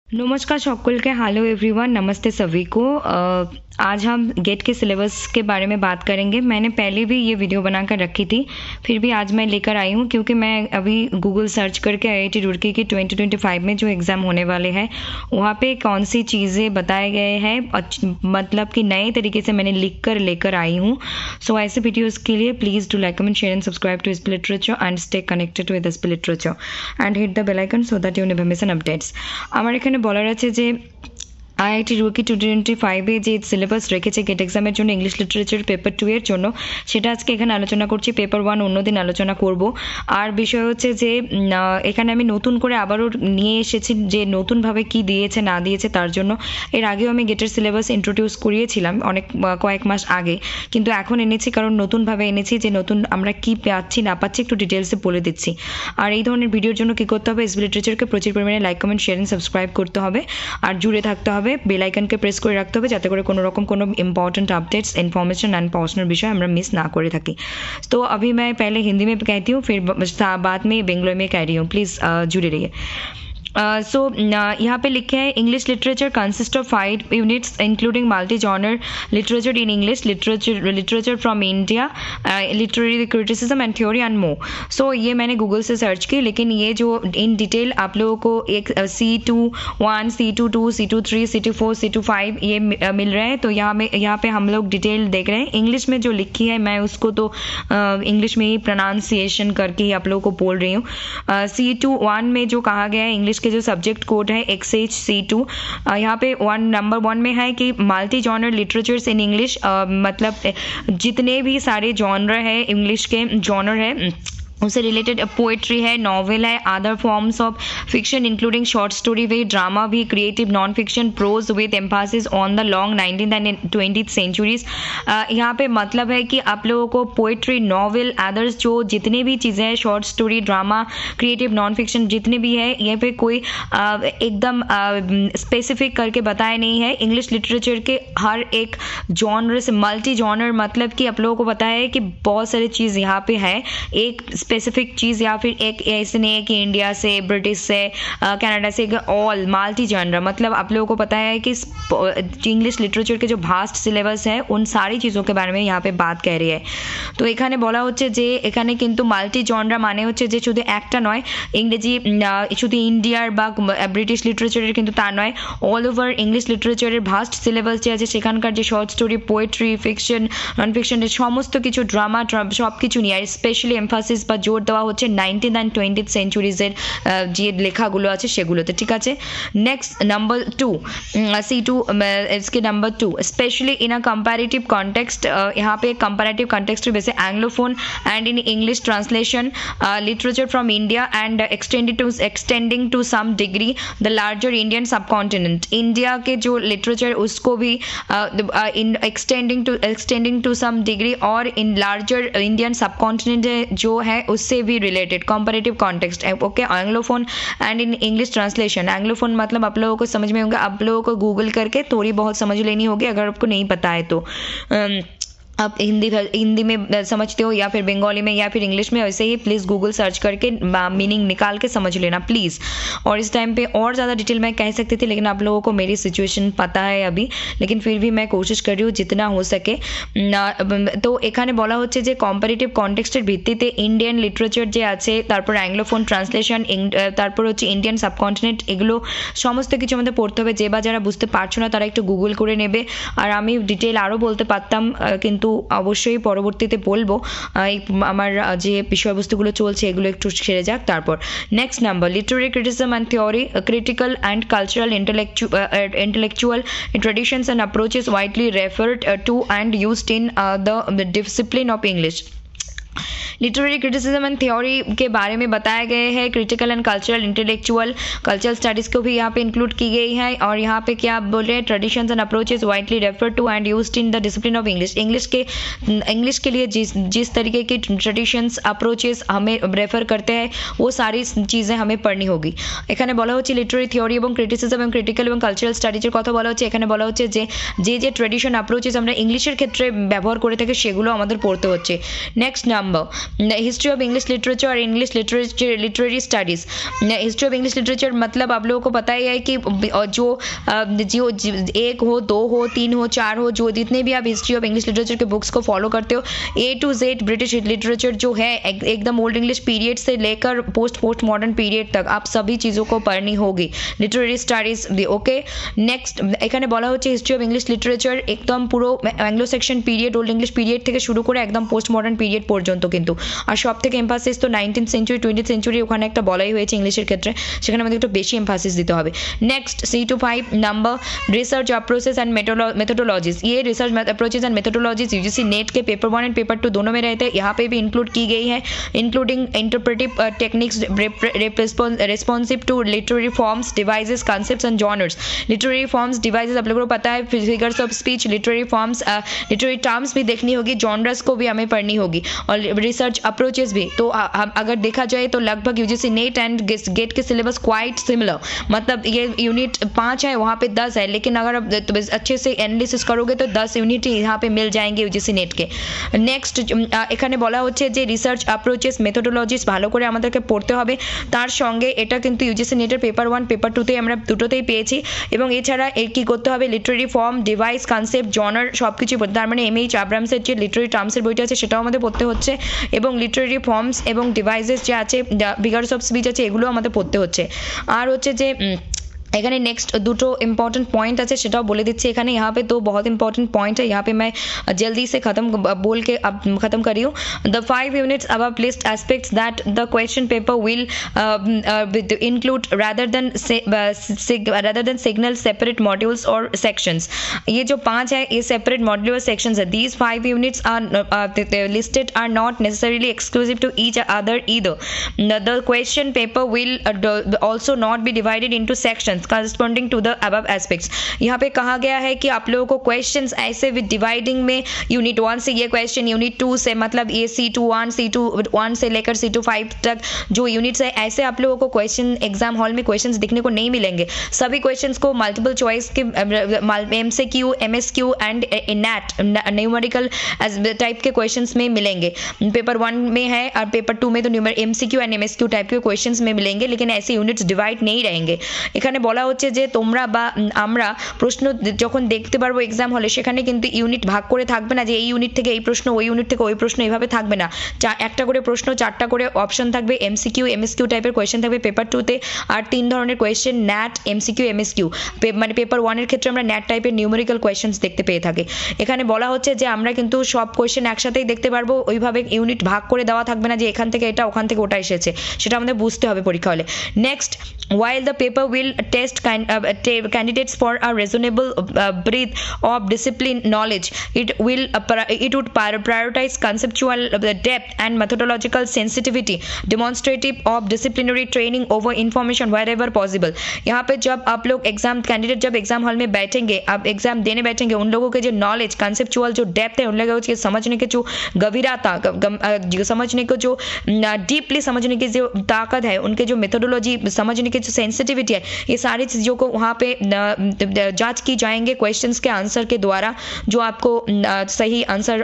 नमस्कार সকলকে hello everyone नमस्ते सभी को आज हम गेट के सिलेबस के बारे में बात करेंगे। मैंने पहले भी ये वीडियो बनाकर रखी थी, फिर भी आज मैं लेकर आई हूँ क्योंकि मैं अभी गूगल सर्च करके आईआईटी रुड़की की 2025 में जो एग्ज़ाम होने वाले हैं वहाँ पे कौन सी चीज़ें बताए गए हैं, मतलब कि नए तरीके से मैंने लिख कर लेकर आई हूँ। सो ऐसे वीडियोज़ के लिए please do like comment share and subscribe to SP literature and stay connected with SP literature and hit the bell icon so that you never miss an updates. আমার এখানে বলার আছে যে আইআইটি রুড়কি 2025 যে সিলেবাস রেখেছে gate এক্সামের জন্য English literature paper 2 এর জন্য, সেটা আজকে এখানে আলোচনা করছি। পেপার 1 অন্যদিন আলোচনা করব। আর বিষয় হচ্ছে যে এখানে আমি নতুন করে আবারও নিয়ে এসেছি যে নতুনভাবে কি দিয়েছে না দিয়েছে তার জন্য। এর আগেও আমি গেটের সিলেবাস ইন্ট্রোডিউস করিয়েছিলাম কয়েক মাস আগে, কিন্তু এখন এনেছি কারণ নতুনভাবে এনেছি যে নতুন আমরা কি পাচ্ছি না পাচ্ছি একটু ডিটেলসে বলে দিচ্ছি। আর এই ধরনের ভিডিওর জন্য কি করতে হবে, এসবি লিটারেচারকে প্রচুর পরিমাণে like comment share and subscribe করতে হবে আর জুড়ে থাকতে হবে, বেল আইকনকে প্রেস করে রাখতে হবে যাতে করে কোনো রকম কোনো important updates information and personal विषय আমরা मिस ना करे থাকি। तो अभी मैं पहले हिंदी में कहती हूँ, फिर बाद में बेंगलोर में कह रही हूँ, प्लीज़ जुड़े रहिए। सो यहाँ पे लिखे हैं English literature consist of 5 units including multi genre literature in English, literature from India, literary criticism and theory and more. So ये मैंने गूगल से सर्च की, लेकिन ये जो इन डिटेल आप लोगों को एक C21, C22, C23, C24, C25 ये मिल रहे हैं। तो यहाँ पे हम लोग डिटेल देख रहे हैं। इंग्लिश में जो लिखी है मैं उसको तो इंग्लिश में ही प्रोनाउंसिएशन करके ही आप लोगों को बोल रही हूँ। C21 में जो कहा गया है इंग्लिश के जो सब्जेक्ट कोड है XHC2, यहाँ पे नंबर 1 में है कि multi genre literatures in English, मतलब जितने भी सारे जॉनर है इंग्लिश के जॉनर है उससे रिलेटेड पोएट्री है, नॉवेल है, other forms of fiction including short story भी, ड्रामा भी, creative non fiction, prose with emphasis on the long 19th and 20th centuries. यहाँ पे मतलब है कि आप लोगों को पोएट्री, नॉवेल, अदर्स जो जितने भी चीज़ें हैं, short story, drama, creative non fiction जितने भी है, यहाँ पे कोई एकदम स्पेसिफिक करके बताया नहीं है। इंग्लिश लिटरेचर के हर एक जॉनर से मल्टी जॉनर मतलब कि आप लोगों को पता है कि बहुत सारी चीज़ यहाँ पे है, एक स्पेसिफिक चीज़ या फिर एक ऐसे नहीं है कि इंडिया से, ब्रिटिश से, कनाडा से, ऑल मल्टी जॉनर। मतलब आप लोगों को पता है कि इंग्लिश लिटरेचर के जो भास्ट सिलेबस है उन सारी चीज़ों के बारे में यहाँ पे बात कह रही है। तो এখানে বলা হচ্ছে যে এখানে কিন্তু মাল্টি জনরা মানে হচ্ছে যে শুধু একটা নয়, ইংরেজি শুধু ইন্ডিয়ার বা ব্রিটিশ লিটারেচারের কিন্তু তা নয়, অল ওভার ইংলিশ লিটারেচারের ভাস্ট সিলেবাস যে আছে সেখানকার যে short story, poetry, fiction, non ফিকশনের সমস্ত কিছু, ড্রামা সব কিছু নিয়ে আর স্পেশালি এমফাসিস বা জোর দেওয়া হচ্ছে 19th and 20th সেঞ্চুরিজের যে লেখাগুলো আছে সেগুলোতে। ঠিক আছে, নেক্সট নাম্বার 2 C2 इसके number 2 specially in a comparative context, यहाँ पे कंपैरेटिव कॉन्टेक्स्ट वैसे Anglophone and in English translation literature from India and extending to some degree the larger Indian subcontinent. India के जो लिटरेचर उसको भी in extending to some degree और in larger Indian subcontinent जो है उससे भी रिलेटेड कंपैरेटिव कॉन्टेक्स्ट है। Okay, Anglophone and in English translation. Anglophone मतलब आप लोगों को समझ में होगा, आप लोगों को गूगल करके थोड़ी बहुत समझ लेनी होगी अगर आपको नहीं पता है तो। आप हिंदी में समझते हो या फिर बंगाली में या फिर इंग्लिश में, वैसे ही प्लीज़ गूगल सर्च करके मीनिंग निकाल के समझ लेना प्लीज़। और इस टाइम पे और ज़्यादा डिटेल मैं कह सकती थी, लेकिन आप लोगों को मेरी सिचुएशन पता है अभी, लेकिन फिर भी मैं कोशिश कर रही हूँ जितना हो सके। তো এখানে বলা হচ্ছে যে কম্পারেটিভ কনটেক্সটের ভিত্তিতে ইন্ডিয়ান লিটারেচার যে আছে, তারপর অ্যাংলোফোন ট্রান্সলেশন, তারপর হচ্ছে ইন্ডিয়ান সাবকন্টিনেন্ট, এগুলো সমস্ত কিছু আমাদের পড়তে হবে। যে বা যারা বুঝতে পারছো না তারা একটু গুগল করে নেবে। আর আমি ডিটেল আরও বলতে পারতাম, কিন্তু অবশ্যই পরবর্তীতে বলবো। আমার যে বিষয়বস্তুগুলো চলছে এগুলো একটু সেরে যাক। তারপর next number literary criticism and theory, critical and cultural intellectual traditions and approaches widely referred to and used in the discipline of English। Literary criticism and theory के बारे में बताया गया है। Critical and cultural cultural studies को भी यहाँ पे इंक्लूड की गई है। और यहाँ पे क्या बोल रहे हैं, traditions and approaches widely refer to and used in the discipline of English. English के लिए जिस तरीके की ट्रेडिशंस अप्रोचेस हमें रेफर करते हैं वो सारी चीज़ें हमें पढ़नी होगी। এখানে বলা হচ্ছে লিটারেরি থিওরি এবং ক্রিটিসিজম এবং ক্রিটিক্যাল এবং কালচারাল স্টাডিজের কথা বলা হচ্ছে। এখানে বলা হচ্ছে যে যে ট্রেডিশন অ্যাপ্রোচেস আমরা ইংলিশের ক্ষেত্রে ব্যবহার করে থাকি সেগুলো আমাদের পড়তে হচ্ছে। Next number history of English literature और English literature literary studies. History of English literature मतलब आप लोगों को पता ही है कि जो 1 हो 2 हो 3 हो 4 हो, जो जितने भी आप हिस्ट्री ऑफ इंग्लिश लिटरेचर के बुक्स को फॉलो करते हो, A to Z British literature जो है एकदम ओल्ड इंग्लिश पीरियड से लेकर पोस्ट मॉडर्न पीरियड तक आप सभी चीज़ों को पढ़नी होगी, लिटरेरी स्टडीज भी। ओके, नेक्स्ट এখানে বলা হচ্ছে হিস্ট্রি অফ ইংলিশ লিটারেচার একদম পুরো Anglo section period, old English period থেকে শুরু করে একদম পোস্ট মডার্ন পিরিয়ড পর্যন্ত কিন্তু। আর সব থেকে এমফাসিস তো 19th সেঞ্চুরি 20th সেঞ্চুরি ওখানে একটা বলাই হয়েছে ইংলিশের ক্ষেত্রে, সেখানে আমাদের একটু বেশি এমফাসিস দিতে হবে। Next C to 5 number research approaches and methodologies. ये research approaches and methodologies UGC NET के पेपर 1 एंड पेपर 2 दोनों में रहते हैं, यहाँ पे भी इंक्लूड की गई है, including interpretive techniques responsive to literary forms devices concepts and genres. Literary forms devices आप लोगों को पता है, figures of speech, literary forms, literary terms भी देखनी होगी, जॉनर्स को भी हमें पढ़नी होगी, और रिसर्च अप्रोचेस भी। तो अगर देखा जाए तो लगभग यूजीसी नेट एंड गेट के सिलेबस क्वाइट सिमिलर, मतलब ये यूनिट 5 है, वहाँ पे 10 है, लेकिन अगर आप अच्छे से एनालिसिस करोगे तो 10 यूनिट यहाँ पे मिल जाएंगे यूजीसी नेट के। नेक्स्ट এখানে বলা হচ্ছে যে রিসার্চ অ্যাপ্রোচেস মেথোডোলজিস ভালো করে আমাদেরকে পড়তে হবে, তার সঙ্গে এটা কিন্তু ইউজিসি নেটের পেপার 1 পেপার 2তে আমরা দুটোতেই পেয়েছি, এবং এছাড়া এর কি করতে হবে, লিটারেরি ফর্ম, ডিভাইস, কনসেপ্ট, জনার সব কিছু পড়তে, তার মানে MH আব্রামসের যে লিটারেরি টার্মসের বইটা আছে সেটাও আমাদের পড়তে হচ্ছে, এবং লিটারেরি ফর্মস এবং ডিভাইসেস যে আছে, ফিগার্স অফ স্পিচ আছে, এগুলো আমাদের পড়তে হচ্ছে। আর হচ্ছে যে এখানে নেক্সট দুটো ইম্পর্টেন্ট পয়েंट আছে সেটাও বলে দিচ্ছি এখানে। यहाँ पे 2 बहुत इंपॉर्टेंट पॉइंट है, यहाँ पे मैं जल्दी से बोल के अब ख़त्म करी हूँ। The 5 units above list aspects that the question paper will include rather than signal separate modules or sections। ये जो 5 है ये separate module और sections है। These 5 units are listed are not necessarily exclusive to each other either। The question paper will also not be divided into sections corresponding to the above aspects। यहाँ पे कहा गया है कि आप लोगों को क्वेश्चंस ऐसे विद डिवाइडिंग में यूनिट 1 से ये क्वेश्चन, यूनिट 2 से मतलब ये C21 से लेकर C25 तक जो यूनिट्स है, ऐसे आप लोगों को क्वेश्चन एग्जाम हॉल में क्वेश्चंस दिखने को नहीं मिलेंगे। सभी क्वेश्चंस को मल्टीपल चॉइस के MCQ, MSQ and NAT numerical type के क्वेश्चंस में मिलेंगे। पेपर 1 में है और पेपर 2 में तो MCQ एंड MSQ टाइप के क्वेश्चंस में मिलेंगे, लेकिन ऐसे यूनिट्स डिवाइड नहीं रहेंगे। এখানে বলা হচ্ছে যে তোমরা বা আমরা প্রশ্ন যখন দেখতে পারবো এক্সাম হলে, সেখানে কিন্তু ইউনিট ভাগ করে থাকবে না যে এই ইউনিট থেকে এই প্রশ্ন, ওই ইউনিট থেকে ওই প্রশ্ন, এইভাবে থাকবে না। একটা করে প্রশ্ন, 4টা করে অপশন থাকবে, MCQ MSQ টাইপের কোয়েশ্চেন থাকবে পেপার 2তে, আর 3 ধরনের কোয়েশ্চেন ন্যাট, MCQ MSQ। মানে পেপার 1 এর ক্ষেত্রে আমরা ন্যাট টাইপের নিউমেরিক্যাল কোয়েশ্চেন্স দেখতে পেয়ে থাকি। এখানে বলা হচ্ছে যে আমরা কিন্তু সব কোয়েশ্চেন একসাথেই দেখতে পারবো, ওইভাবে ইউনিট ভাগ করে দেওয়া থাকবে না যে এখান থেকে এটা ওখান থেকে ওটা এসেছে, সেটা আমাদের বুঝতে হবে পরীক্ষা হলে। Next, while the paper will test candidates for a reasonable breadth of discipline knowledge, it would prioritize conceptual depth and methodological sensitivity, demonstrative of disciplinary training over information wherever possible। यहाँ पे जब आप लोग एग्जाम कैंडिडेट जब exam hall में बैठेंगे, आप exam देने बैठेंगे, उन लोगों के जो नॉलेज, कंसेप्चुअल जो डेप्थ है, उन लोगों के समझने के जो गवीरता, समझने को जो डीपली समझने की जो ताकत है, उनके जो मेथोडोलॉजी समझने की जो सेंसिटिविटी है, ये सारी चीज़ों को वहाँ पे जांच की जाएंगे क्वेश्चंस के आंसर के द्वारा, जो आपको सही आंसर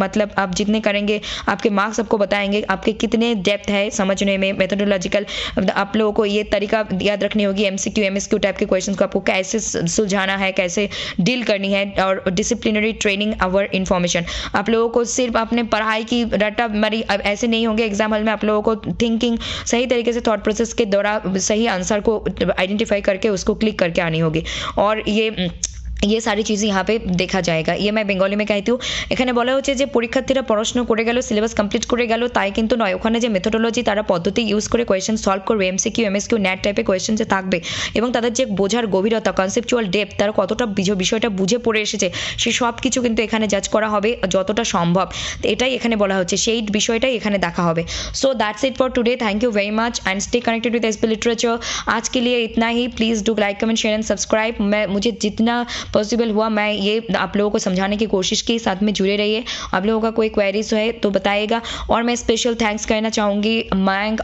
मतलब आप जितने करेंगे आपके मार्क्स आपको बताएंगे आपके कितने डेप्थ है समझने में, मेथोडोलॉजिकल। आप लोगों को ये तरीका याद रखनी होगी, MCQ MSQ टाइप के क्वेश्चंस को आपको कैसे सुलझाना है, कैसे डील करनी है, और डिसिप्लिनरी ट्रेनिंग अवर इंफॉर्मेशन। आप लोगों को सिर्फ अपने पढ़ाई की रटा मरी ऐसे नहीं होंगे एग्जाम हॉल में, आप लोगों को थिंकिंग सही तरीके से थॉट प्रोसेस के दौरान सही आंसर को आइडेंटिफाई करके उसको क्लिक करके आनी होगी, और ये सारी चीज़ यहाँ पे देखा जाएगा। ये मैं बेंगली में कहती हूँ। এখানে বলা হচ্ছে যে পরীক্ষার্থীরা পড়াশোনা করে গেল, সিলেবাস কমপ্লিট করে গেল, তাই কিন্তু নয়। ওখানে যে মেথোডোলজি তারা পদ্ধতি ইউজ করে কোয়েশ্চেন সলভ করবে, MCQ MSQ ন্যাট টাইপের কোয়েশ্চেন যে থাকবে, এবং তাদের যে বোঝার গভীরতা, কনসেপচুয়াল ডেপথ, তারা কতটা বিষয়টা বুঝে পড়ে এসেছে, সেই সব কিছু কিন্তু এখানে জাজ করা হবে যতটা সম্ভব। এটাই এখানে বলা হচ্ছে, সেই বিষয়টাই এখানে দেখা হবে। So that's it for today. Thank you very much and stay connected with SP literature. आज के लिए इतना ही। Please do like comment share and subscribe. मैं मुझे जितना पॉसिबल हुआ। मैं ये आप लोगों को समझाने की कोशिश की, साथ में जुड़े रहिए। आप लोगों का कोई क्वेरीज है तो बताइएगा। और मैं स्पेशल थैंक्स कहना चाहूँगी मयंक,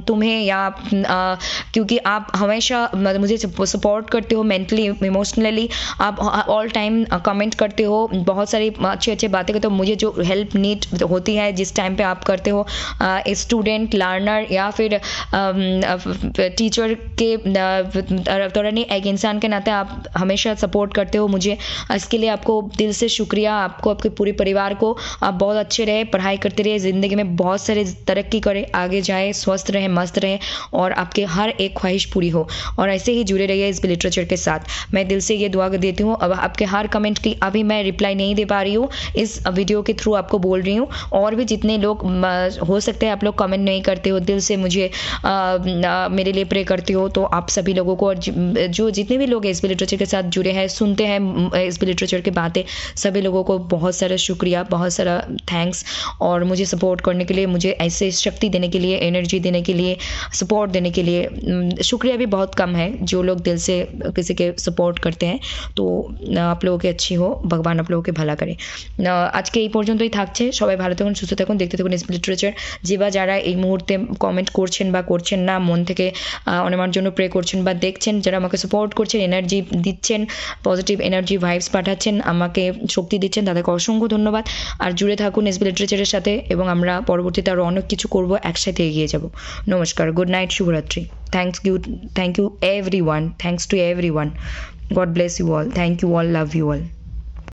तुम्हें या क्योंकि आप हमेशा मुझे सपोर्ट करते हो मेंटली इमोशनली, आप ऑल टाइम कमेंट करते हो, बहुत सारी अच्छी अच्छी बातें करते हो। मुझे जो हेल्प नीड होती है जिस टाइम पे आप करते हो, स्टूडेंट लर्नर या फिर टीचर के तरह नहीं, एक इंसान के नाते आप हमेशा सपोर्ट करते हो मुझे। इसके लिए आपको दिल से शुक्रिया। आपको, आपके पूरे परिवार को, आप बहुत अच्छे रहे, पढ़ाई करते रहे, ज़िंदगी में बहुत सारे तरक्की करें, आगे जाए, स्वस्थ रहे, मस्त रहे और आपके हर एक ख्वाहिश पूरी हो। और ऐसे ही जुड़े रहिए इस लिटरेचर के साथ। मैं दिल से ये दुआ देती हूँ। अब आपके हर कमेंट की अभी मैं रिप्लाई नहीं दे पा रही हूँ, इस वीडियो के थ्रू आपको बोल रही हूँ। और भी जितने लोग हो सकते हैं आप लोग कमेंट नहीं करते हो, दिल से मुझे मेरे लिए प्रे करते हो, तो आप सभी लोगों को, और जो जितने भी लोग एसबी लिटरेचर के साथ जुड़े हैं, सुनते हैं एसबी लिटरेचर की बातें, सभी लोगों को बहुत सारा शुक्रिया, बहुत सारा थैंक्स। और मुझे सपोर्ट करने के लिए, मुझे ऐसे शक्ति देने के लिए, एनर्जी देने के लिए, सपोर्ट देने के लिए शुक्रिया भी बहुत कम है। जो लोग दिल से किसी के सपोर्ट करते हैं, तो आप लोगों की अच्छी हो, भगवान आप लोगों के ভালো করে। আজকে এই পর্যন্তই থাকছে। সবাই ভালো থাকুন, সুস্থ থাকুন, দেখতে থাকুন এসবি লিটারেচার। যারা এই মুহূর্তে কমেন্ট করছেন বা করছেন না, মন থেকে আমার জন্য প্রে করছেন বা দেখছেন, যারা আমাকে সাপোর্ট করছেন, এনার্জি দিচ্ছেন, পজিটিভ এনার্জি ভাইবস পাঠাচ্ছেন, আমাকে শক্তি দিচ্ছেন, তাদেরকে অসংখ্য ধন্যবাদ। আর জুড়ে থাকুন এসবি লিটারেচারের সাথে এবং আমরা পরবর্তীতে আরও অনেক কিছু করব, একসাথে এগিয়ে যাব। নমস্কার, গুড নাইট, শুভরাত্রি। Thank you everyone, thanks to everyone. God bless you all. Thank you all. Love you all.